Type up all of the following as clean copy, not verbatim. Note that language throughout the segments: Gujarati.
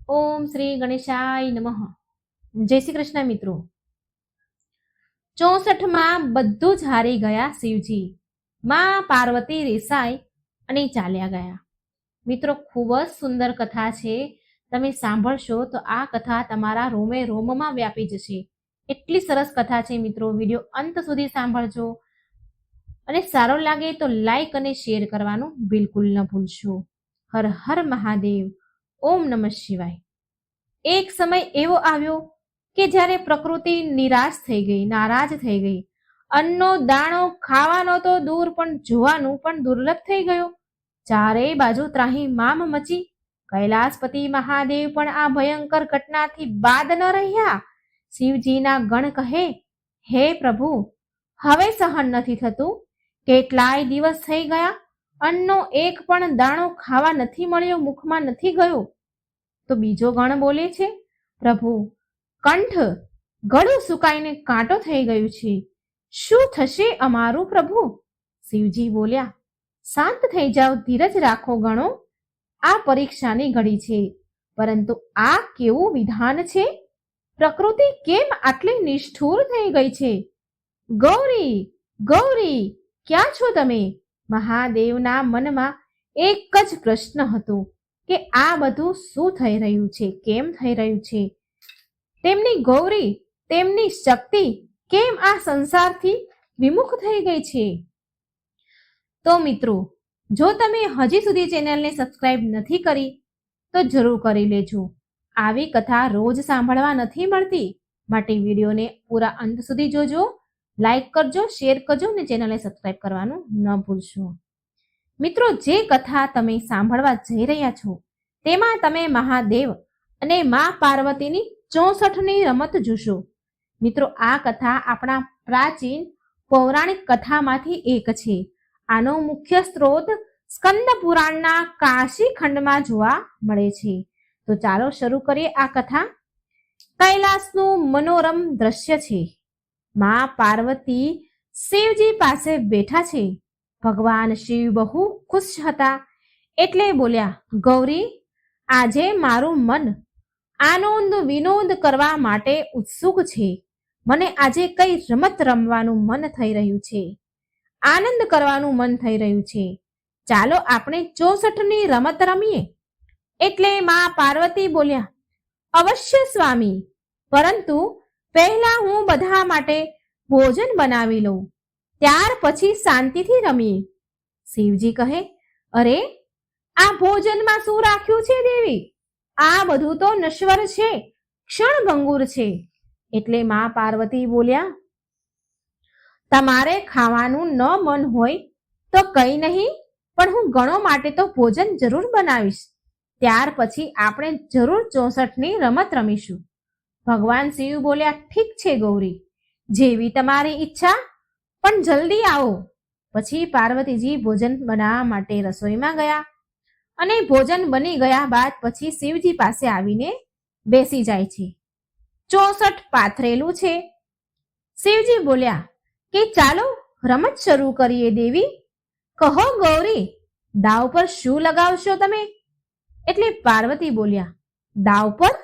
ઓમ શ્રી ગણેશાય નમઃ. જય શ્રી કૃષ્ણ મિત્રો. 64માં બધું જ હારી ગયા શિવજી. માં પાર્વતી રેસાઈ અને ચાલ્યા ગયા. મિત્રો, ખૂબ જ સુંદર કથા છે. તમે સાંભળશો તો આ કથા તમારા રોમે રોમમાં વ્યાપી જશે. એટલી સરસ કથા છે મિત્રો. વિડીયો અંત સુધી સાંભળજો અને સારો લાગે તો લાઈક અને શેર કરવાનું બિલકુલ ન ભૂલશો. હર હર મહાદેવ. ઓમ નમઃ શિવાય. એક સમય એવો આવ્યો કે જ્યારે પ્રકૃતિ નિરાશ થઈ ગઈ, નારાજ થઈ ગઈ. અન્નનો દાણો ખાવાનો તો દૂર, પણ જોવાનું પણ દુર્લભ થઈ ગયો. ચારેય બાજુ ત્રાહી મામ મચી. કૈલાસપતિ મહાદેવ પણ આ ભયંકર ઘટનાથી બાદ ન રહ્યા. શિવજીના ગણ કહે, હે પ્રભુ, હવે સહન નથી થતું. કેટલાય દિવસ થઈ ગયા, અન્નનો એક પણ દાણો ખાવા નથી મળ્યો, મુખમાં નથી ગયો. તો બીજો ગણ બોલે છે, પ્રભુ, કંઠ ગળું સુકાઈને કાંટો થઈ ગયું છે. શું થશે અમારું પ્રભુ? શિવજી બોલ્યા, શાંત થઈ જાઓ, ધીરજ રાખો ગણો. આ પરીક્ષાની ઘડી છે, પરંતુ આ કેવું વિધાન છે? પ્રકૃતિ કેમ આટલી નિષ્ઠુર થઈ ગઈ છે? ગૌરી, ગૌરી, ક્યાં છો તમે? મહાદેવના મનમાં એક જ પ્રશ્ન હતો કે આ બધું શું થઈ રહ્યું છે, કેમ થઈ રહ્યું છે? તેમની ગૌરી, તેમની શક્તિ કેમ આ સંસારથી વિમુખ થઈ ગઈ છે? તો મિત્રો, જો તમે હજી સુધી ચેનલને સબસ્ક્રાઇબ નથી કરી તો જરૂર કરી લેજો. આવી કથા રોજ સાંભળવા નથી મળતી, માટે વિડીયોને પૂરા અંત સુધી જોજો, લાઈક કરજો, શેર કરજો અને ચેનલને સબસ્ક્રાઇબ કરવાનું ન ભૂલશો. મિત્રો, જે કથા તમે સાંભળવા જઈ રહ્યા છો તેમાં તમે મહાદેવ અને મા પાર્વતીની 64ની રમત જોશો. મિત્રો, આ કથા આપણા પ્રાચીન પૌરાણિક કથામાંથી એક છે. આનો મુખ્ય સ્ત્રોત સ્કંદ પુરાણના કાશી ખંડમાં જોવા મળે છે. તો ચાલો શરૂ કરીએ આ કથા. કૈલાસનું મનોરમ દ્રશ્ય છે. મા પાર્વતી શિવજી પાસે બેઠા છે. ભગવાન શિવ બહુ ખુશ હતા, એટલે બોલ્યા, ગૌરી, આજે મારું મન આનંદ વિનોદ કરવા માટે ઉત્સુક છે. મને આજે કઈ રમત રમવાનું મન થઈ રહ્યું છે, આનંદ કરવાનું મન થઈ રહ્યું છે. ચાલો આપણે 64ની રમત રમીએ. એટલે મા પાર્વતી બોલ્યા, અવશ્ય સ્વામી, પરંતુ પહેલા હું બધા માટે ભોજન બનાવી લઉં, ત્યાર પછી શાંતિથી રમીએ. શિવજી કહે, અરે, આ ભોજનમાં શું રાખ્યું છે દેવી? આ બધું તો નશ્વર છે, ક્ષણભંગુર છે. એટલે મા પાર્વતી બોલ્યા, તમારે ખાવાનું ન મન હોય તો કઈ નહીં, પણ હું ગણો માટે તો ભોજન જરૂર બનાવીશ. ત્યાર પછી આપણે જરૂર 64ની રમત રમીશું. ભગવાન શિવ બોલ્યા, ઠીક છે ગૌરી, જેવી તમારી ઈચ્છા, પણ જલ્દી આવો. પછી પાર્વતીજી ભોજન બનાવવા માટે રસોઈમાં ગયા અને ભોજન બની ગયા બાદ પછી શિવજી પાસે આવીને બેસી જાય છે. 64 પાથરેલું છે. શિવજી બોલ્યા કે ચાલો રમત શરૂ કરીએ દેવી. કહો ગૌરી, દાવ પર શું લગાવશો તમે? એટલે પાર્વતી બોલ્યા, દાવ પર?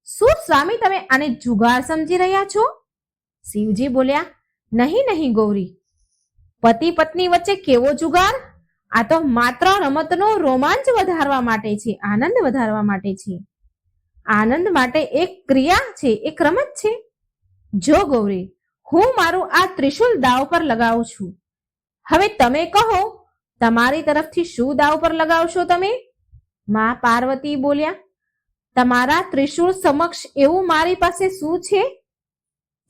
શું સ્વામી, તમે આને જુગાર સમજી રહ્યા છો? શિવજી બોલ્યા, નહીં નહીં ગૌરી, પતિ પત્ની વચ્ચે કેવો જુગાર? આ તો માત્ર રમતનો રોમાંચ વધારવા માટે છે, આનંદ વધારવા માટે છે. આનંદ માટે એક ક્રિયા છે, એક રમત છે. જો ગૌરી, હું મારું આ ત્રિશુલ દાવ પર લગાવું છું. હવે તમે કહો, તમારી તરફથી શું દાવ પર લગાવશો તમે? મા પાર્વતી બોલ્યા, તમારા ત્રિશુળ સમક્ષ એવું મારી પાસે શું છે?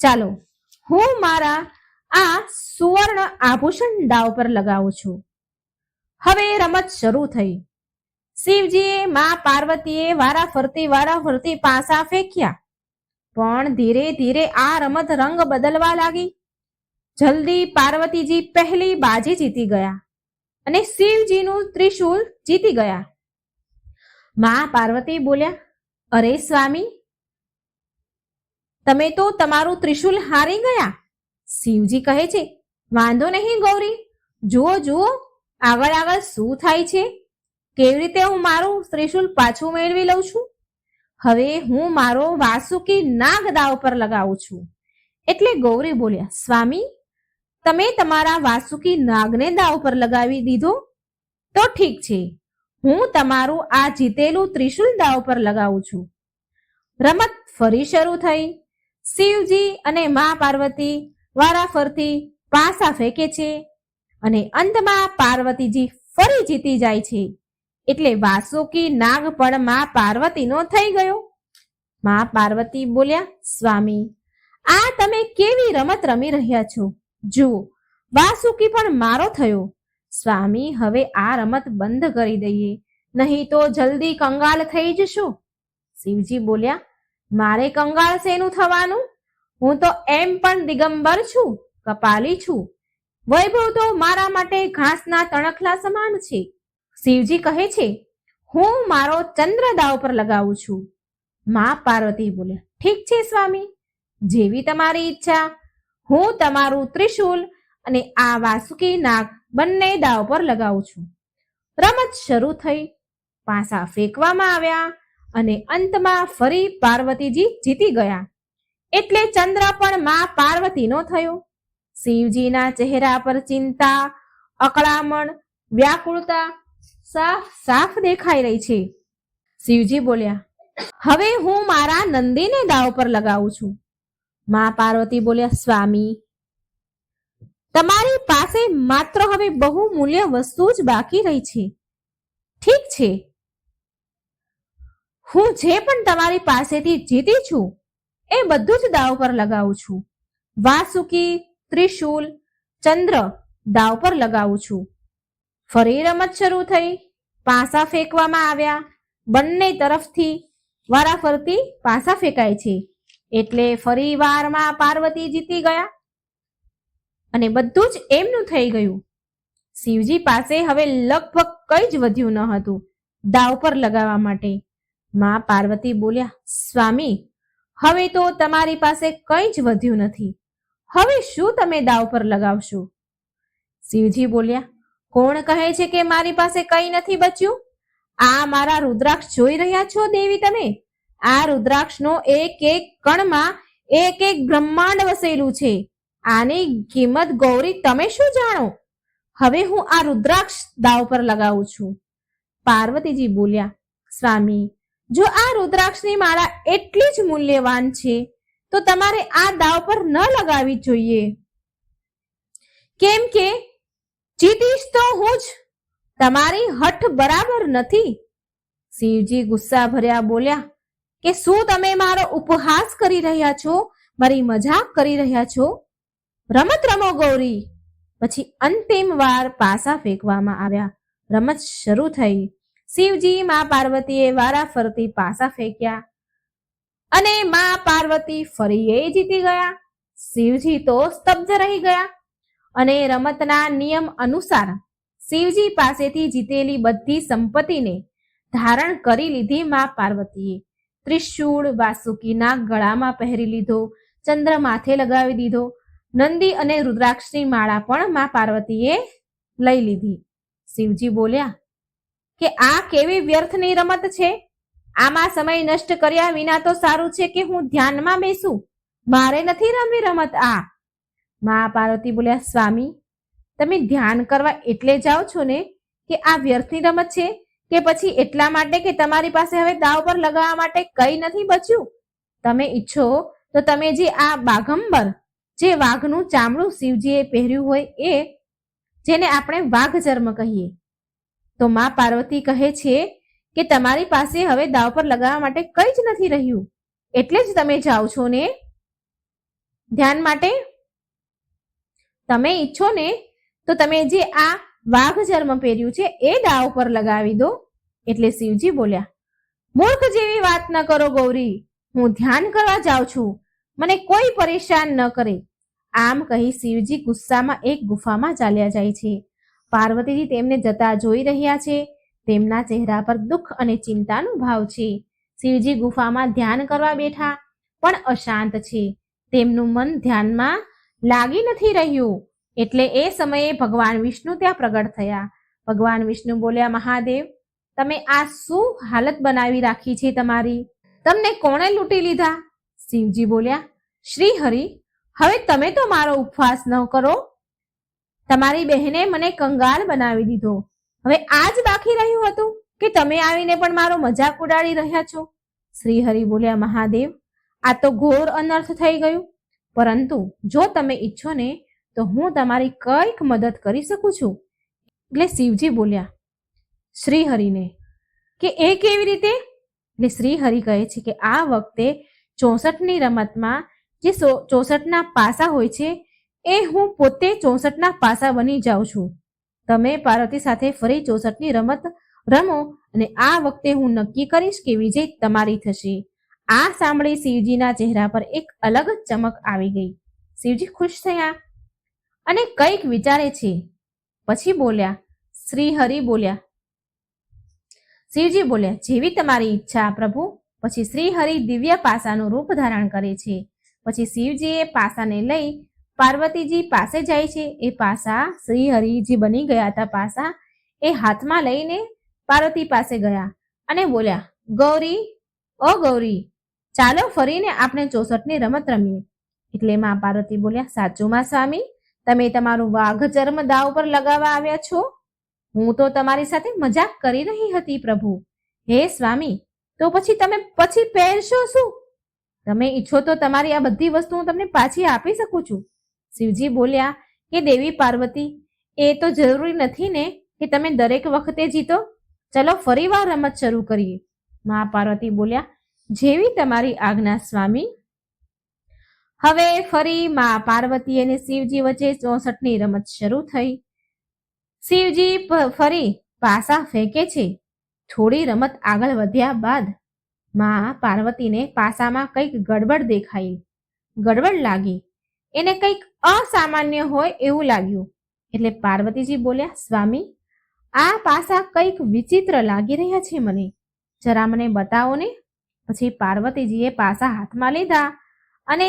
ચાલો, હું મારા આ સુવર્ણ આભૂષણ દાવ પર લગાવું છું. હવે રમત શરૂ થઈ. શિવજીએ મા પાર્વતીએ વારાફરતી પાસા ફેંક્યા, પણ ધીરે ધીરે આ રમત રંગ બદલવા લાગી. જલ્દી પાર્વતીજી પહેલી બાજી જીતી ગયા અને શિવજીનું ત્રિશુલ જીતી ગયા. મા પાર્વતી બોલ્યા, અરે સ્વામી, તમે તો તમારું ત્રિશુલ હારી ગયા. શિવજી કહે છે, વાંધો નહીં ગૌરી, જુઓ જુઓ આગળ આગળ શું થાય છે, કેવી રીતે હું મારું ત્રિશુલ પાછું મેળવી લઉં છું. હવે હું મારો વાસુકી નાગ દાવ પર લગાવું છું. એટલે ગૌરી બોલ્યા, સ્વામી, તમે તમારા વાસુકી નાગને દાવ પર લગાવી દીધો તો ઠીક છે, હું તમારું આ જીતેલું ત્રિશુલ દાવ પર લગાવું છું. રમત ફરી શરૂ થઈ. શિવજી અને મા પાર્વતી વારાફરતી પાસા ફેંકે છે અને અંતમાં પાર્વતીજી ફરી જીતી જાય છે. એટલે વાસુકી નાગ પણ મા પાર્વતીનો થઈ ગયો. મા પાર્વતી બોલ્યા, સ્વામી, આ તમે કેવી રમત રમી રહ્યા છો? જુઓ, વાસુકી પણ મારો થયો. સ્વામી, હવે આ રમત બંધ કરી દઈએ, નહીં તો જલ્દી કંગાળ થઈ જશો. શિવજી બોલ્યા, મારે કંગાળ શેનું થવાનું? હું તો એમ પણ દિગંબર છું, કપાલી છું. વૈભવ તો મારા માટે ઘાસના તણખલા સમાન છે. શિવજી કહે છે, હું મારો ચંદ્ર દાવ પર લગાવું છું. મા પાર્વતી બોલ્યા, ઠીક છે સ્વામી, જેવી તમારી ઈચ્છા. હું તમારું ત્રિશુલ અને આ વાસુકી નાગ બંને દાવ પર લગાવું છું. રમત શરૂ થઈ. પાસા ફેંકવામાં આવ્યા અને અંતમાં ફરી પાર્વતીજી જીતી ગયા. એટલે ચંદ્ર પણ મા પાર્વતીનો થયો. શિવજીના ચહેરા પર ચિંતા, અકળામણ, વ્યાકુળતા સાફ સાફ દેખાઈ રહી છે. શિવજી બોલ્યા, હવે હું મારા નંદીને દાવ પર લગાવું છું. મા પાર્વતી બોલ્યા, સ્વામી, તમારી પાસે માત્ર હવે બહુમૂલ્ય વસ્તુ જ બાકી રહી છે. ઠીક છે, હું જે પણ તમારી પાસેથી જીતી છું એ બધું જ દાવ પર લગાવું છું. વાસુકી, ત્રિશુલ, ચંદ્ર દાવ પર લગાવું છું. ફરી રમત શરૂ થઈ. પાસા ફેંકવામાં આવ્યા. બંને તરફથી વારાફરતી પાસા ફેંકાય છે. એટલે ફરી વારમાં પાર્વતી જીતી ગયા અને બધું જ એમનું થઈ ગયું. શિવજી પાસે હવે લગભગ કઈ જ વધ્યું ન હતું દાવ પર લગાવવા માટે. મા પાર્વતી બોલ્યા, સ્વામી, હવે તો તમારી પાસે કઈ જ વધ્યું નથી. હવે શું તમે દાવ પર લગાવશો? શિવજી બોલ્યા, કોણ કહે છે કે મારી પાસે કઈ નથી બચ્યું? આ મારા રુદ્રાક્ષ જોઈ રહ્યા છો દેવી તમે? આ રુદ્રાક્ષનો એક એક કણમાં એક એક બ્રહ્માંડ વસેલું છે. આની કિંમત ગૌરી તમે શું જાણો? હવે હું આ રુદ્રાક્ષ દાવ પર લગાવું છું. પાર્વતીજી બોલ્યા, સ્વામી, જો આ રુદ્રાક્ષની માળા એટલી જ મૂલ્યવાન છે તો તમારે આ દાવ પર ન લગાવવી જોઈએ, કેમ કે જીતીશ તો હું જ. તમારી હઠ બરાબર નથી. શિવજી ગુસ્સા ભર્યા બોલ્યા કે શું તમે મારો ઉપહાસ કરી રહ્યા છો? મારી મજાક કરી રહ્યા છો? રમત રમો ગૌરી. પછી અંતિમ વાર પાસા ફેંકવામાં આવ્યા. રમત શરૂ થઈ. શિવજી મા પાર્વતીએ વારાફરતી પાસા ફેંક્યા અને મા પાર્વતી ફરી એ જીતી ગયા. શિવજી તો સ્તબ્ધ રહી ગયા અને રમતના નિયમ અનુસાર શિવજી પાસેથી જીતેલી બધી સંપત્તિને ધારણ કરી લીધી. મા પાર્વતીએ ત્રિશૂળ વાસુકીના ગળામાં પહેરી લીધો, ચંદ્ર માથે લગાવી દીધો, નંદી અને રુદ્રાક્ષની માળા પણ મા પાર્વતીએ લઈ લીધી. શિવજી બોલ્યા કે આ કેવી વ્યર્થની રમત છે. આમાં સમય નષ્ટ કર્યા વિના તો સારું છે કે હું ધ્યાનમાં બેસું. મારે નથી રમવી રમત આ. મા પાર્વતી બોલ્યા, સ્વામી, તમે ધ્યાન કરવા એટલે જાઓ છો ને કે આ વ્યર્થની રમત છે, કે પછી એટલા માટે કે તમારી પાસે હવે દાવ પર લગાવવા માટે કઈ નથી બચ્યું? તમે ઈચ્છો તો તમે જે આ બાઘંબર, જે વાઘનું ચામડું શિવજીએ પહેર્યું હોય એ, જેને આપણે વાઘ ચર્મ કહીએ, તો મા પાર્વતી કહે છે કે તમારી પાસે હવે દાવ પર લગાવવા માટે કઈ જ નથી રહ્યું, એટલે જ તમે જાઓ છો ને ધ્યાન માટે. તમે ઈચ્છો ને તો તમે જે આ વાઘ ચર્મ પહેર્યું છે એ દાવ પર લગાવી દો. એટલે શિવજી બોલ્યા, મૂર્ખ જેવી વાત ન કરો ગૌરી, હું ધ્યાન કરવા જાઉં છું, મને કોઈ પરેશાન ન કરે. આમ કહી શિવજી ગુસ્સામાં એક ગુફામાં ચાલ્યા જાય છે. પાર્વતીજી તેમને જતા જોઈ રહ્યા છે. તેમના ચહેરા પર દુઃખ અને ચિંતાનો ભાવ છે. શિવજી ગુફામાં ધ્યાન કરવા બેઠા પણ અશાંત છે. તેમનું મન ધ્યાનમાં લાગી નથી રહ્યું. એટલે એ સમયે ભગવાન વિષ્ણુ ત્યાં પ્રગટ થયા. ભગવાન વિષ્ણુ બોલ્યા, મહાદેવ, તમે આ શું હાલત બનાવી રાખી છે તમારી? તમને કોણે લૂંટી લીધા? શિવજી બોલ્યા, શ્રી હરિ, હવે તમે તો મારો ઉપવાસ ન કરો. તમારી બહેને મને કંગાલ બનાવી દીધો. હવે આ જ બાકી રહ્યું હતું કે તમે આવીને પણ મારો મજાક ઉડાડી રહ્યા છો? શ્રી હરિ બોલ્યા, મહાદેવ, આ તો ઘોર અનર્થ થઈ ગયું, પરંતુ જો તમે ઈચ્છો ને તો હું તમારી કંઈક મદદ કરી શકું છું. એટલે શિવજી બોલ્યા શ્રી હરિને કે એ કેવી રીતે? એટલે શ્રી હરિ કહે છે કે આ વખતે 64ની રમતમાં જે 64ના પાસા હોય છે એ હું પોતે 64ના પાસા બની જાઉં છું. તમે પાર્વતી સાથે ફરી 64ની રમત રમો અને આ વખતે હું નક્કી કરીશ કે વિજય તમારી થશે. આ સાંભળી શિવજીના ચહેરા પર એક અલગ ચમક આવી ગઈ. શિવજી ખુશ થયા અને કંઈક વિચારે છે. પછી બોલ્યા, શ્રી હરિ બોલ્યા, શિવજી બોલ્યા, જેવી તમારી ઈચ્છા પ્રભુ. પછી શ્રી હરિ દિવ્ય પાસાનું રૂપ ધારણ કરે છે. પછી શિવજીએ પાસાને લઈ પાર્વતીજી પાસે જાય છે. એ પાસા શ્રી હરિજી બની ગયા હતા પાસા એ હાથમાં લઈને પાર્વતી પાસે ગયા અને બોલ્યા, ગૌરી, ઓ ગૌરી, ચાલો ફરીને આપણે 64ની રમત રમીએ. એટલે માં પાર્વતી બોલ્યા, સાચું માં સ્વામી, તમે તમારું વાઘ ચર્મ દાવ પર લગાવવા આવ્યા છો? હું તો તમારી સાથે મજાક કરી રહી હતી પ્રભુ. હે સ્વામી, તો પછી તમે પછી પહેરશો શું? તમે ઈચ્છો તો તમારી આ બધી વસ્તુ હું તમને પાછી આપી શકું છું. શિવજી બોલ્યા કે દેવી પાર્વતી, એ તો જરૂરી નથી ને કે તમે દરેક વખતે જીતો. ચલો ફરીવાર રમત શરૂ કરીએ. મા પાર્વતી બોલ્યા, જેવી તમારી આજ્ઞા સ્વામી. હવે ફરી મા પાર્વતી અને શિવજી વચ્ચે 64ની રમત શરૂ થઈ. શિવજી ફરી પાસા ફેંકે છે. થોડી રમત આગળ વધ્યા બાદ મા પાર્વતીને પાસામાં કંઈક ગડબડ દેખાઈ. ગડબડ લાગી. એને કંઈક અસામાન્ય હોય એવું લાગ્યું. એટલે પાર્વતીજી બોલ્યા, સ્વામી, આ પાસા કંઈક વિચિત્ર લાગી રહ્યા છે મને, જરા મને બતાવો ને. પછી પાર્વતીજીએ પાસા હાથમાં લીધા અને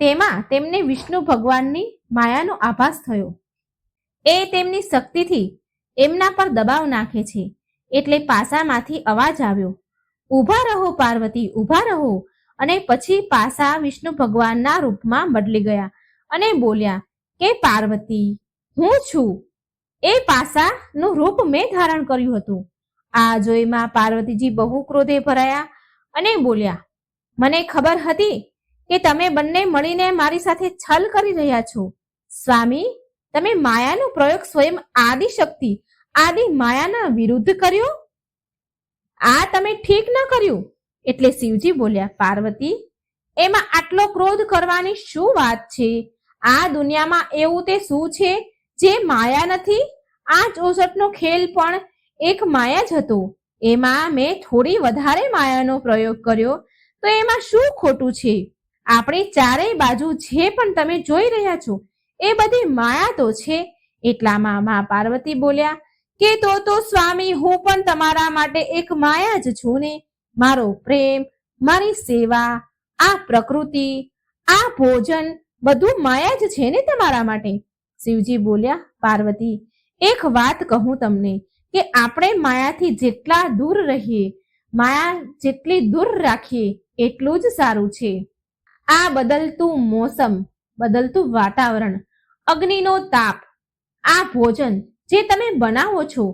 તેમાં તેમને વિષ્ણુ ભગવાનની માયાનો આભાસ થયો. એ તેમની શક્તિથી એમના પર દબાવ નાખે છે. એટલે પાસામાંથી અવાજ આવ્યો, ઊભા રહો પાર્વતી, ઊભા રહો. અને પછી પાસા વિષ્ણુ ભગવાનના રૂપમાં બદલી ગયા અને બોલ્યા કે પાર્વતી, હું છું. એ પાસાનું રૂપ મેં ધારણ કર્યું હતું. આ જોઈ માં પાર્વતીજી બહુ ક્રોધે ભરાયા અને બોલ્યા, મને ખબર હતી કે તમે બંને મળીને મારી સાથે છલ કરી રહ્યા છો. સ્વામી, તમે માયાનો પ્રયોગ સ્વયં આદિ શક્તિ, આદિ માયાના વિરુદ્ધ કર્યો. આ તમે ઠીક ન કર્યું. એટલે શિવજી બોલ્યા, પાર્વતી, એમાં આટલો ક્રોધ કરવાની શું વાત છે? આ દુનિયામાં એવું તે શું છે જે માયા નથી? આ 64નો ખેલ પણ એક માયા જ હતો. એમાં મેં થોડી વધારે માયાનો પ્રયોગ કર્યો તો એમાં શું ખોટું છે? આપણી ચારેય બાજુ જે પણ તમે જોઈ રહ્યા છો એ બધી માયા તો છે. એટલામાં મા પાર્વતી બોલ્યા કે તો સ્વામી, હું પણ તમારા માટે એક માયા જ છું ને. મારો પ્રેમ, મારી સેવા, આ પ્રકૃતિ, આ ભોજન બધું માયા જ છે ને તમારા માટે. શિવજી બોલ્યા, પાર્વતી, એક વાત કહું તમને કે આપણે માયાથી જેટલા દૂર રહીએ, માયા જેટલી દૂર રાખીએ એટલું જ સારું છે. આ બદલતું મોસમ, બદલતું વાતાવરણ, અગ્નિનો તાપ, આ ભોજન જે તમે બનાવો છો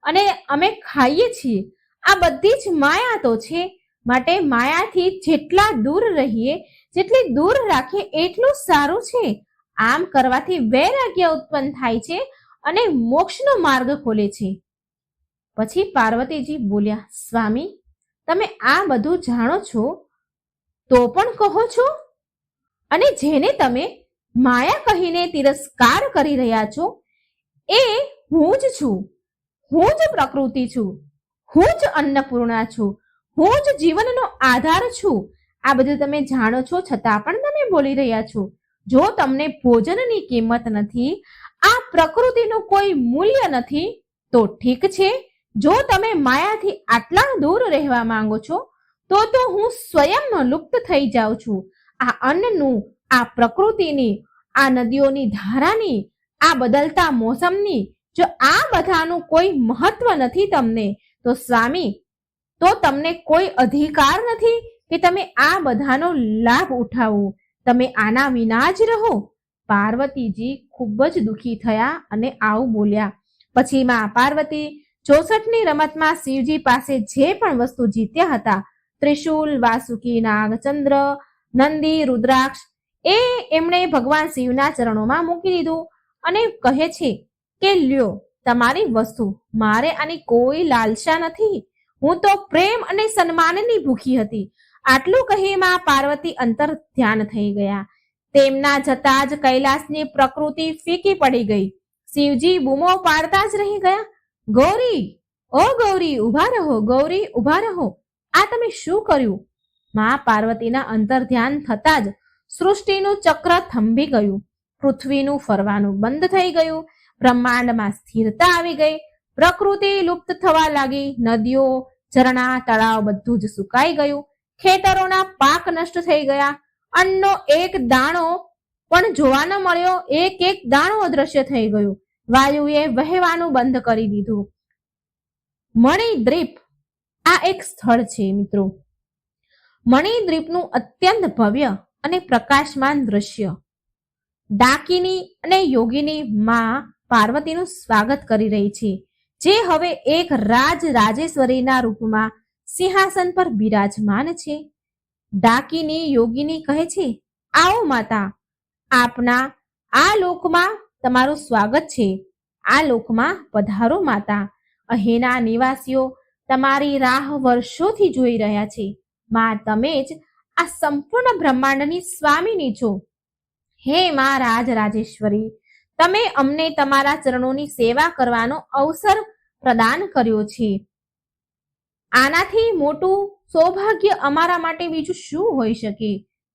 અને અમે ખાઈએ છીએ, આ બધી જ માયા તો છે. માટે માયાથી જેટલા દૂર રહીએ, જેટલી દૂર રાખીએ એટલું સારું છે. આમ કરવાથી વૈરાગ્ય ઉત્પન્ન થાય છે અને મોક્ષનો માર્ગ ખોલે છે. પછી પાર્વતીજી બોલ્યા, સ્વામી, તમે આ બધું જાણો છો તો પણ કહો છો, અને જેને તમે માયા કહીને તિરસ્કાર કરી રહ્યા છો એ હું જ છું. હું જ પ્રકૃતિ છું. હું જ અન્નપૂર્ણા છું. હું જ જીવનનો આધાર છું. આ બધું તમે જાણો છો છતાં પણ તમે બોલી રહ્યા છો. જો તમને ભોજનની કિંમત નથી, આ પ્રકૃતિનું કોઈ મૂલ્ય નથી, તો ઠીક છે. જો તમે માયાથી આટલા દૂર રહેવા માંગો છો તો હું સ્વયં લુપ્ત થઈ જાઉં છું. આ અન્નનું, આ પ્રકૃતિની, આ નદીઓની ધારાની, આ બદલતા મોસમની, જો આ બધાનું કોઈ મહત્વ નથી તમને, તો સ્વામી, તો તમને કોઈ અધિકાર નથી કે તમે આ બધાનો લાભ ઉઠાવો. તમે આના વિના જ રહો. પાર્વતીજી ખૂબ જ દુઃખી થયા અને આવું બોલ્યા. પછી માં પાર્વતી 64ની રમતમાં શિવજી પાસે જે પણ વસ્તુ જીત્યા હતા, ત્રિશૂલ, વાસુકી નાગ, ચંદ્ર, નંદી, રુદ્રાક્ષ, એમણે ભગવાન શિવના ચરણોમાં મૂકી દીધું અને કહે છે કે લ્યો તમારી વસ્તુ, મારે આની કોઈ લાલસા નથી. હું તો પ્રેમ અને સન્માનની ભૂખી હતી. આટલું કહી માં પાર્વતી અંતર ધ્યાન થઈ ગયા. તેમના જતા જ કૈલાસની પ્રકૃતિ ફીકી પડી ગઈ. શિવજી બૂમો પાડતા જ રહી ગયા, ગૌરી, ઓ ગૌરી ઉભા રહો, ગૌરી ઉભા રહો. આ તમે શું કર્યું? માં પાર્વતીના અંતર ધ્યાન થતા જ સૃષ્ટિનું ચક્ર થંભી ગયું. પૃથ્વીનું ફરવાનું બંધ થઈ ગયું. બ્રહ્માંડમાં સ્થિરતા આવી ગઈ. પ્રકૃતિ લુપ્ત થવા લાગી. નદીઓ, ઝરણા, તળાવ બધું જ સુકાઈ ગયું. ખેતરોના પાક નષ્ટ થઈ ગયા. અન્નનો એક દાણો પણ જોવા ન મળ્યો. એક દાણો અદ્રશ્ય થઈ ગયો. વાયુએ વહેવાનું બંધ કરી દીધું. મણિદ્વીપ આ એક સ્થળ છે મિત્રો. મણિદ્વીપનું અત્યંત ભવ્ય અને પ્રકાશમાન દ્રશ્ય. ડાકિની અને યોગિની માં પાર્વતીનું સ્વાગત કરી રહી છે, જે હવે એક રાજેશ્વરીના રૂપમાં સિંહાસન પર બિરાજમાન છે. ડાકિની યોગિની કહે છે, આવો માતા, આપના આ લોકમાં તમારું સ્વાગત છે. આ લોકમાં પધારો માતા. અહીંના નિવાસીઓ તમારી રાહ વર્ષોથી જોઈ રહ્યા છે. માં, તમે જ આ સંપૂર્ણ બ્રહ્માંડની સ્વામીની છો. હે માં રાજેશ્વરી, તમે અમને તમારા ચરણોની સેવા કરવાનો અવસર પ્રદાન કર્યો છે. આનાથી મોટું સૌભાગ્ય અમારા માટે બીજું શું હોઈ શકે?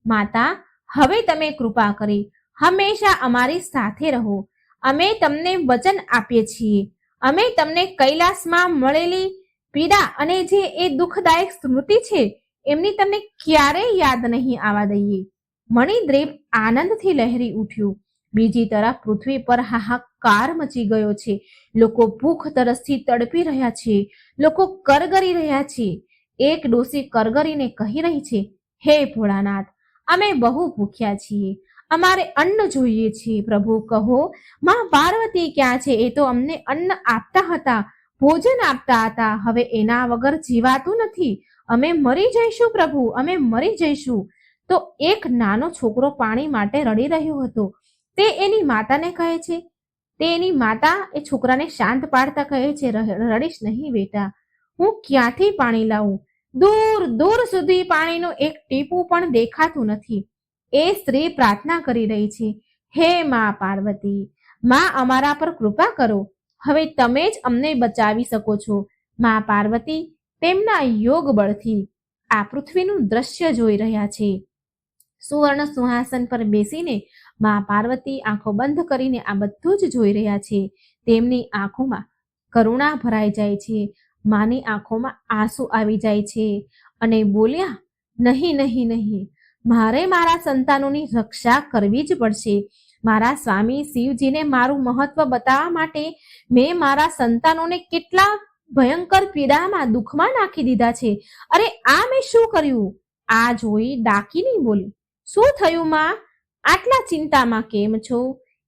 માતા, હવે તમે કૃપા કરી હંમેશા અમારી સાથે રહો. અમે તમને વચન આપીએ છીએ, અમે તમને કૈલાસમાં મળેલી પીડા અને જે એ દુઃખદાયક સ્મૃતિ છે એમની તમને ક્યારેય યાદ નહીં આવવા દઈએ. મણિદ્વીપ આનંદથી લહેરી ઉઠ્યું. બીજી તરફ પૃથ્વી પર હાહાકાર મચી ગયો છે. લોકો ભૂખ તરસથી તડપી રહ્યા છે. લોકો કરગરી રહ્યા છે. એક ડોસી કરગરીને કહી રહી છે, હે ભોળાનાથ, અમે બહુ ભૂખ્યા છીએ, અમારે અન્ન જોઈએ છે. પ્રભુ કહો, માં પાર્વતી ક્યાં છે? એ તો અમને અન્ન આપતા હતા, ભોજન આપતા હતા. હવે એના વગર જીવાતું નથી. અમે મરી જઈશું પ્રભુ, અમે મરી જઈશું. તો એક નાનો છોકરો પાણી માટે રડી રહ્યો હતો. તે એની માતાને કહે છે, તે એની માતા એ છોકરાને શાંત પાડતા કહે છે, રડીશ નહીં બેટા, હું ક્યાંથી પાણી લાવું? દૂર દૂર સુધી પાણીનું એક ટીપું પણ દેખાતું નથી. એ સ્ત્રી પ્રાર્થના કરી રહી છે, હે માં પાર્વતી, માં અમારા પર કૃપા કરો. હવે તમે જ અમને બચાવી શકો છો. માં પાર્વતી તેમના યોગ બળથી આ પૃથ્વીનું દ્રશ્ય જોઈ રહ્યા છે. સુવર્ણ સિંહાસન પર બેસીને માં પાર્વતી આંખો બંધ કરીને આ બધું જ જોઈ રહ્યા છે. તેમની આંખોમાં કરુણા ભરાઈ જાય છે. માની આંખોમાં આંસુ આવી જાય છે અને બોલ્યા, નહીં નહીં નહીં, મારે મારા સંતાનોની રક્ષા કરવી જ પડશે. મારા સ્વામી શિવજીને મારું મહત્વ બતાવવા માટે મેં મારા સંતાનોને કેટલા ભયંકર પીડામાં, દુઃખમાં નાખી દીધા છે. અરે આ મેં શું કર્યું? આ જોઈ ડાકિની બોલી, શું થયું માં? આટલા ચિંતામાં કેમ છો?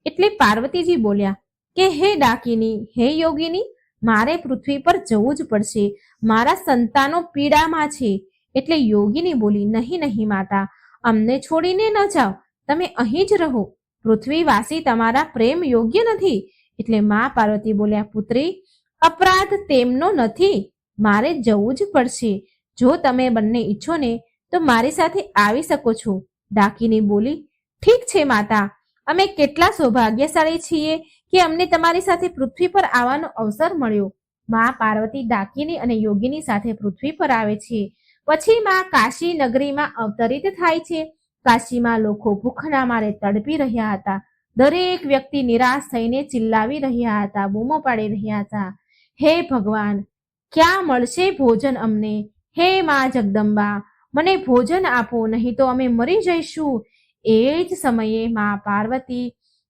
એટલે પાર્વતીજી બોલ્યા કે હે ડાકિની, હે યોગિની, મારે પૃથ્વી પર જવું જ પડશે. મારા સંતાનો પીડામાં છે. એટલે યોગિની બોલી, નહીં નહીં માતા, અમને છોડીને ન જાઓ, તમે અહીં જ રહો. પૃથ્વીવાસી તમારા પ્રેમ યોગ્ય નથી. એટલે માં પાર્વતી બોલ્યા, પુત્રી, અપરાધ તેમનો નથી, મારે જવું જ પડશે. જો તમે બંને ઈચ્છો ને તો મારી સાથે આવી શકો છો. ડાકિની બોલી, ઠીક છે માતા, અમે કેટલા સૌભાગ્યશાળી છીએ કે અમને તમારી સાથે પૃથ્વી પર આવવાનો અવસર મળ્યો. માં પાર્વતી ડાકિની અને યોગીની સાથે પૃથ્વી પર આવે છે. પછી માં કાશી નગરીમાં અવતરિત થાય છે. કાશીમાં લોકો ભૂખના મારે તડપી રહ્યા હતા. દરેક વ્યક્તિ નિરાશ થઈને ચિલ્લાવી રહ્યા હતા, બૂમો પાડી રહ્યા હતા, હે ભગવાન, ક્યાં મળશે ભોજન અમને? હે માં જગદંબા, મને ભોજન આપો, નહીં તો અમે મરી જઈશું. એ જ સમયે માં પાર્વતી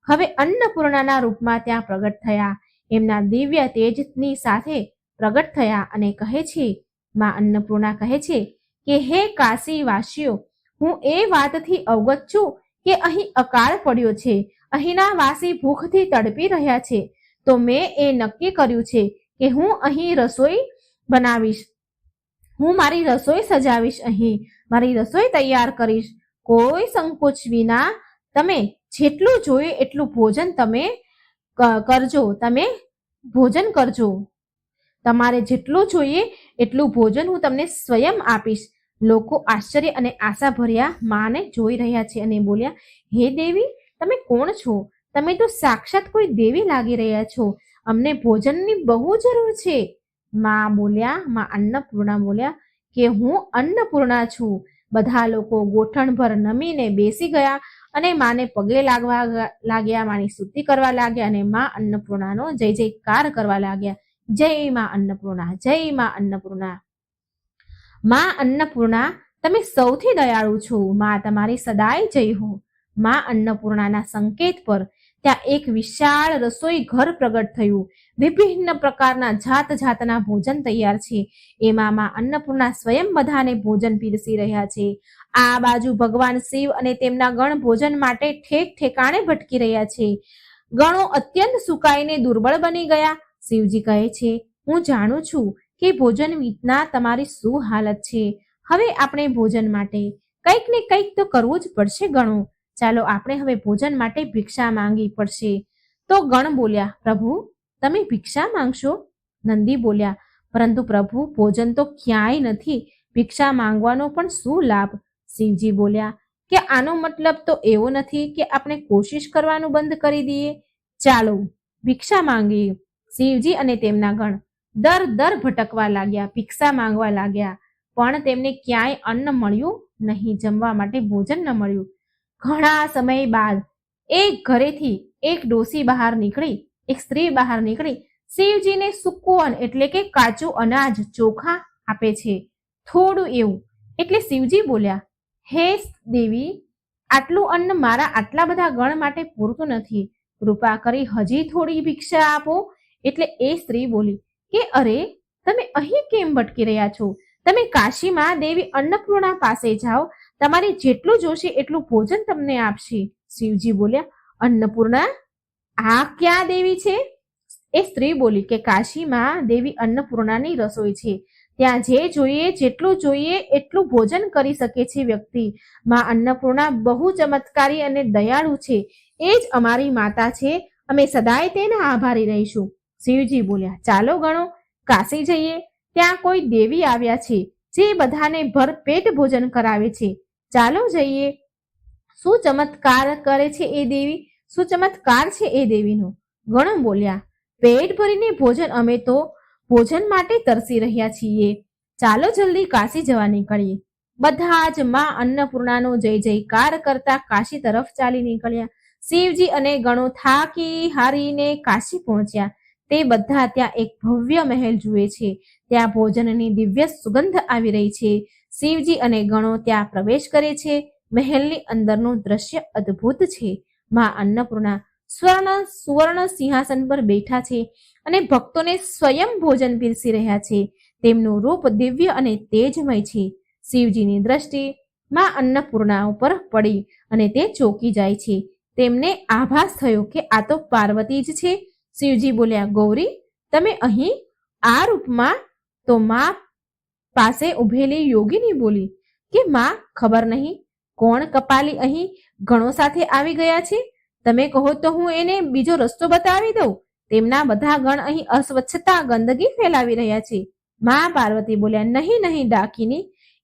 હવે અન્નપૂર્ણાના રૂપમાં ત્યાં પ્રગટ થયા. એમના દિવ્ય તેજની સાથે પ્રગટ થયા અને કહે છે, માં અન્નપૂર્ણા કહે છે કે હે કાશીવાસીઓ, હું એ વાતથી અવગત છું કે અહીં અકાળ પડ્યો છે, અહીંના વાસી ભૂખથી તડપી રહ્યા છે, તો મેં એ નક્કી કર્યું છે કે હું અહીં રસોઈ બનાવીશ, હું મારી રસોઈ સજાવીશ, અહીં મારી રસોઈ તૈયાર કરીશ. કોઈ સંકોચ વિના તમે જેટલું જોઈએ એટલું ભોજન તમે કરજો, તમે ભોજન કરજો. તમારે જેટલું જોઈએ એટલું ભોજન હું તમને સ્વયં આપીશ. લોકો આશ્ચર્ય અને આશા ભર્યા માને જોઈ રહ્યા છે અને બોલ્યા, હે દેવી, તમે કોણ છો? તમે તો સાક્ષાત કોઈ દેવી લાગી રહ્યા છો. અમને ભોજનની બહુ જરૂર છે. માં અન્નપૂર્ણા બોલ્યા કે હું અન્નપૂર્ણા છું. બધા લોકો ગોઠણભર નમીને બેસી ગયા અને માને પગે લાગ્યા, માની સ્તુતિ કરવા લાગ્યા અને માં અન્નપૂર્ણાનો જય જયકાર કરવા લાગ્યા. જય માં અન્નપૂર્ણા, જય માં અન્નપૂર્ણા. માં અન્નપૂર્ણા, તમે સૌથી દયાળુ છો. માં તમારી સદાય જય હો. માં અન્નપૂર્ણાના સંકેત પર ત્યાં એક વિશાળ રસોઈ ઘર પ્રગટ થયું. વિભિન્ન પ્રકારના જાત જાતના ભોજન તૈયાર છે. એમાં માં અન્નપૂર્ણા સ્વયં બધાને ભોજન પીરસી રહ્યા છે. આ બાજુ ભગવાન શિવ અને તેમના ગણ ભોજન માટે ઠેક ઠેકાણે ભટકી રહ્યા છે. ગણો અત્યંત સુકાઈને દુર્બળ બની ગયા. શિવજી કહે છે, હું જાણું છું કે ભોજન વિના તમારી શું હાલત છે. હવે આપણે ભોજન માટે કંઈક ને કંઈક તો કરવું જ પડશે ગણો. ચાલો આપણે હવે ભોજન માટે ભિક્ષા માંગવી પડશે. તો ગણ બોલ્યા, પ્રભુ તમે ભિક્ષા માંગશો? નંદી બોલ્યા, પરંતુ પ્રભુ ભોજન તો ક્યાંય નથી, ભિક્ષા માંગવાનો પણ શું લાભ? શિવજી બોલ્યા કે આનો મતલબ તો એવો નથી કે આપણે કોશિશ કરવાનું બંધ કરી દઈએ. ચાલો ભિક્ષા માંગીએ. શિવજી અને તેમના ગણ દર ભટકવા લાગ્યા, ભિક્ષા માંગવા લાગ્યા, પણ તેમને ક્યાંય અન્ન મળ્યું નહીં, જમવા માટે ભોજન ન મળ્યું. ઘણા સમય બાદ એક ઘરેથી એક ડોસી બહાર નીકળી, એક સ્ત્રી બહાર નીકળી શિવજીને સૂકું અન્ન એટલે કે કાચું અનાજ, ચોખા આપે છે, થોડું એવું. એટલે શિવજી બોલ્યા, હે દેવી, આટલું અન્ન મારા આટલા બધા ગણ માટે પૂરતું નથી, કૃપા કરી હજી થોડી ભિક્ષા આપો. એટલે એ સ્ત્રી બોલી કે અરે, તમે અહીં કેમ ભટકી રહ્યા છો? તમે કાશીમાં દેવી અન્નપૂર્ણા પાસે જાઓ, તમારે જેટલું જોશે એટલું ભોજન તમને આપશે. શિવજી બોલ્યા, અન્નપૂર્ણા, આ ક્યાં દેવી છે? એ સ્ત્રી બોલી કે કાશીમાં દેવી અન્નપૂર્ણાની રસોઈ છે, ત્યાં જે જોઈએ જેટલું જોઈએ એટલું ભોજન કરી શકે છે વ્યક્તિ. માં અન્નપૂર્ણા બહુ ચમત્કારી અને દયાળુ છે, એ જ અમારી માતા છે, અમે સદાય તેના આભારી રહીશું. શિવજી બોલ્યા, ચાલો ગણો કાશી જઈએ. ત્યાં કોઈ દેવી આવ્યા છે જે બધાને ભરપેટ ભોજન કરાવે છે. ચાલો જઈએ. શું ચમત્કાર કરે છે એ દેવી? શું ચમત્કાર છે એ દેવીનો? ગણો બોલ્યા, પેટ ભરીને ભોજન, અમે તો ભોજન માટે તરસી રહ્યા છીએ. ચાલો જલ્દી કાશી જવા નીકળીએ. બધા જ માં અન્નપૂર્ણાનો જય જયકાર કરતા કાશી તરફ ચાલી નીકળ્યા. શિવજી અને ગણો થાકી હારીને કાશી પહોંચ્યા. તે બધા ત્યાં એક ભવ્ય મહેલ જુએ છે. ત્યાં ભોજનની દિવ્ય સુગંધ આવી રહી છે. શિવજી અને ગણો ત્યાં પ્રવેશ કરે છે. મહેલની અંદરનું દ્રશ્ય અદ્ભુત છે. માં અન્નપૂર્ણા સુવર્ણ સિંહાસન પર બેઠા છે અને ભક્તોને સ્વયં ભોજન પીરસી રહ્યા છે. તેમનું રૂપ દિવ્ય અને તેજમય છે. શિવજીની દ્રષ્ટિ માં અન્નપૂર્ણા ઉપર પડી અને તે ચોંકી જાય છે. તેમને આભાસ થયો કે આ તો પાર્વતી જ છે. શિવજી બોલ્યા, ગૌરી, તમે અહીં આ રૂપમાં? તો માં પાસે ઉભેલી યોગીની બોલી કે માં, ખબર નહીં કોણ કપાલી અહીં ગણો સાથે આવી ગયા છે. તમે કહો તો હું એને બીજો રસ્તો બતાવી દઉં. તેમના બધા ગણ અહીં અસ્વચ્છતા, ગંદકી ફેલાવી રહ્યા છે. માં પાર્વતી બોલ્યા, નહીં ડાકીની,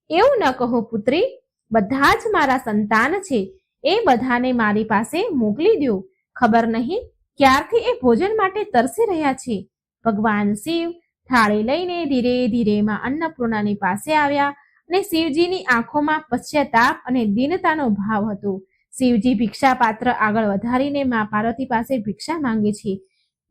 એવું ન કહો પુત્રી, બધા જ મારા સંતાન છે, એ બધાને મારી પાસે મોકલી દો. ખબર નહીં ક્યારથી એ ભોજન માટે તરસી રહ્યા છે. ભગવાન શિવ થાળી લઈને ધીરે ધીરે માં અન્નપૂર્ણાની પાસે આવ્યા અને શિવજીની આંખોમાં પશ્ચાતાપ અને દીનતાનો ભાવ હતો. શિવજી ભિક્ષા પાત્ર આગળ વધારીને માં પાર્વતી પાસે ભિક્ષા માંગે છે.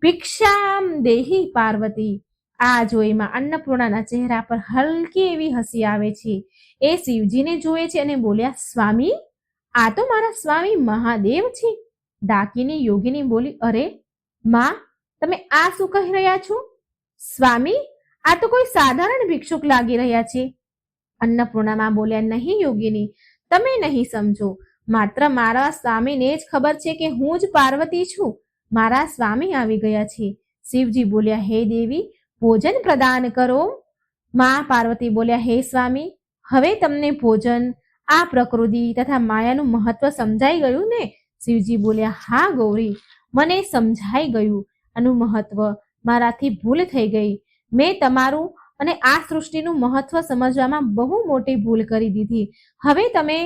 ભિક્ષામ દેહી પાર્વતી. આ જોઈ માં અન્નપૂર્ણાના ચહેરા પર હલકી એવી હસી આવે છે. એ શિવજીને જોવે છે અને બોલ્યા, સ્વામી, આ તો મારા સ્વામી મહાદેવ છે. ડાકીની યોગીની બોલી, અરે માં, તમે આ શું કહી રહ્યા છો? સ્વામી, આ તો કોઈ સાધારણ ભિક્ષુક લાગી રહ્યા છે. અન્નપૂર્ણામાં બોલ્યા, નહીં યોગીની, તમે નહીં સમજો. માત્ર મારા સ્વામીને જ ખબર છે કે હું જ પાર્વતી છું. મારા સ્વામી આવી ગયા છે. શિવજી બોલ્યા, હે દેવી, ભોજન પ્રદાન કરો. માં પાર્વતી બોલ્યા, હે સ્વામી, હવે તમને ભોજન, આ પ્રકૃતિ તથા માયાનું મહત્વ સમજાઈ ગયું ને? શિવજી બોલ્યા, હા ગૌરી, મને સમજાઈ ગયું. આનું મહત્વ મારાથી ભૂલ થઈ ગઈ. મેં તમારું અને આ સૃષ્ટિનું મહત્વ સમજવામાં બહુ મોટી ભૂલ કરી દીધી. હવે તમે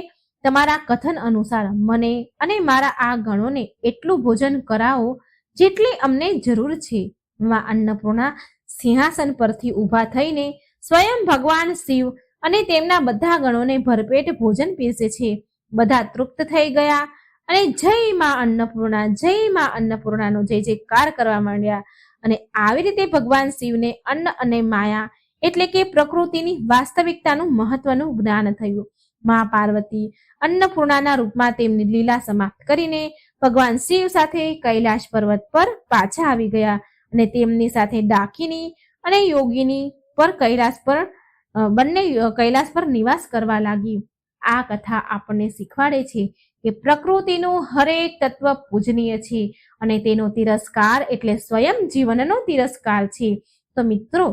તમારા કથન અનુસાર મને અને મારા આ ગણોને એટલું ભોજન કરાવો જેટલી અમને જરૂર છે. માં અન્નપૂર્ણા સિંહાસન પરથી ઊભા થઈને સ્વયં ભગવાન શિવ અને તેમના બધા ગણોને ભરપેટ ભોજન પીરસે છે. બધા તૃપ્ત થઈ ગયા અને જય માં અન્નપૂર્ણા, જય માં અન્નપૂર્ણાનો જય જયકાર કરવા માંડ્યા. અને આવી રીતે ભગવાન શિવને અન્ન અને માયા એટલે કે પ્રકૃતિની વાસ્તવિકતાનું મહત્વનું જ્ઞાન થયું. મા પાર્વતી અન્નપૂર્ણાના રૂપમાં તેમની લીલા સમાપ્ત કરીને ભગવાન શિવ સાથે કૈલાશ પર્વત પર પાછા આવી ગયા અને તેમની સાથે ડાકિની અને યોગિની પર બંને કૈલાશ પર નિવાસ કરવા લાગી. આ કથા આપણને શીખવાડે છે કે પ્રકૃતિનું હરેક તત્વ પૂજનીય છે અને તેનો તિરસ્કાર એટલે સ્વયં જીવનનો તિરસ્કાર છે. તો મિત્રો,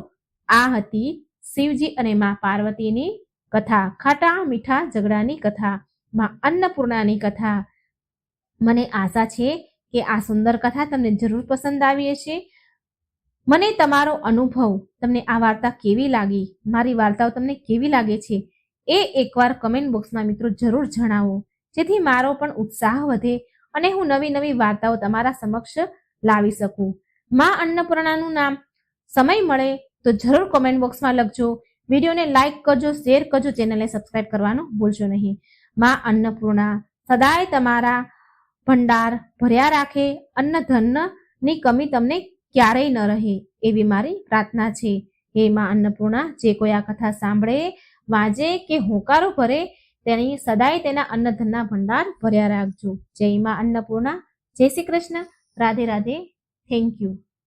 આ હતી શિવજી અને મા પાર્વતીની કથા, ખાટા મીઠા ઝઘડાની કથા, મા અન્નપૂર્ણાની કથા. મને આશા છે કે આ સુંદર કથા તમને જરૂર પસંદ આવી હશે. મને તમારો અનુભવ, તમને આ વાર્તા કેવી લાગી, મારી વાર્તાઓ તમને કેવી લાગે છે એ એકવાર કમેન્ટ બોક્સમાં મિત્રો જરૂર જણાવો, જેથી મારો પણ ઉત્સાહ વધે અને હું નવી નવી વાર્તાઓ તમારા સમક્ષ લાવી શકું. માં અન્નપૂર્ણાનું નામ સમય મળે તો જરૂર કોમેન્ટ બોક્સમાં લખજો. વિડીયોને લાઈક કરજો, શેર કરજો, ચેનલને સબસ્ક્રાઈબ કરવાનું ભૂલશો નહીં. માં અન્નપૂર્ણા સદાય તમારા ભંડાર ભર્યા રાખે, અન્ન ધનની કમી તમને ક્યારેય ન રહે એવી મારી પ્રાર્થના છે. હે માં અન્નપૂર્ણા, જે કોઈ આ કથા સાંભળે, વાંચે કે હોંકારો ભરે, તેની સદાય તેના અન્નધનના ભંડાર ભર્યા રાખજો. જય માં અન્નપૂર્ણા. જય શ્રી કૃષ્ણ. રાધે રાધે. Thank you.